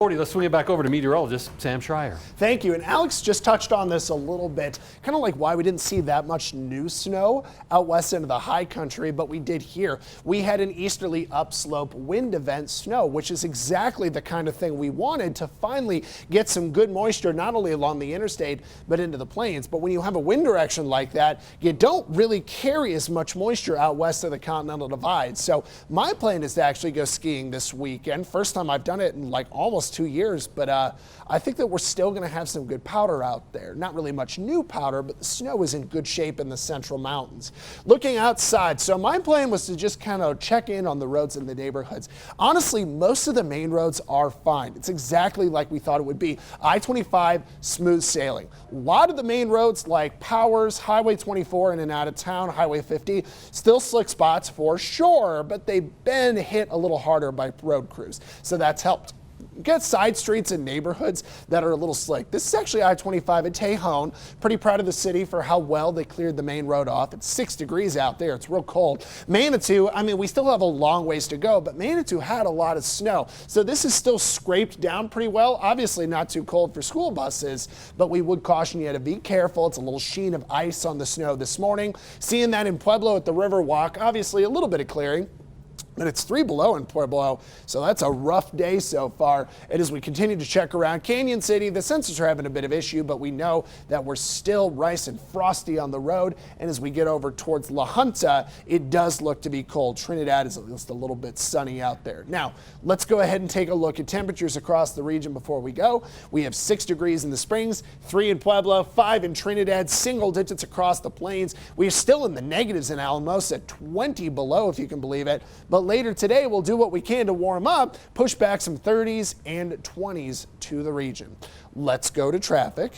Let's swing it back over to meteorologist Sam Schreier. Thank you. And Alex just touched on this a little bit, kind of like why we didn't see that much new snow out west into the high country, but we did here. We had an easterly upslope wind event snow, which is exactly the kind of thing we wanted to finally get some good moisture, not only along the interstate, but into the plains. But when you have a wind direction like that, you don't really carry as much moisture out west of the Continental Divide. So my plan is to actually go skiing this weekend. First time I've done it in like almost 2 years, but I think that we're still going to have some good powder out there. Not really much new powder, but the snow is in good shape in the central mountains. Looking outside, so my plan was to just kind of check in on the roads in the neighborhoods. Honestly, most of the main roads are fine. It's exactly like we thought it would be. I-25, smooth sailing. A lot of the main roads like Powers, Highway 24 in and out of town, Highway 50, still slick spots for sure, but they've been hit a little harder by road crews, so that's helped. Get side streets and neighborhoods that are a little slick. This is actually I-25 at Tejon. Pretty proud of the city for how well they cleared the main road off. It's 6 degrees out there. It's real cold. Manitou, I mean, we still have a long ways to go, but Manitou had a lot of snow. So this is still scraped down pretty well. Obviously not too cold for school buses, but we would caution you to be careful. It's a little sheen of ice on the snow this morning. Seeing that in Pueblo at the Riverwalk, obviously a little bit of clearing. And it's 3 below in Pueblo, so that's a rough day so far. And as we continue to check around Canyon City, the sensors are having a bit of issue, but we know that we're still rice and frosty on the road. And as we get over towards La Junta, it does look to be cold. Trinidad is just a little bit sunny out there. Now, let's go ahead and take a look at temperatures across the region before we go. We have 6 degrees in the Springs, 3 in Pueblo, 5 in Trinidad, single digits across the plains. We're still in the negatives in Alamosa, 20 below if you can believe it. But later today, we'll do what we can to warm up, push back some 30s and 20s to the region. Let's go to traffic.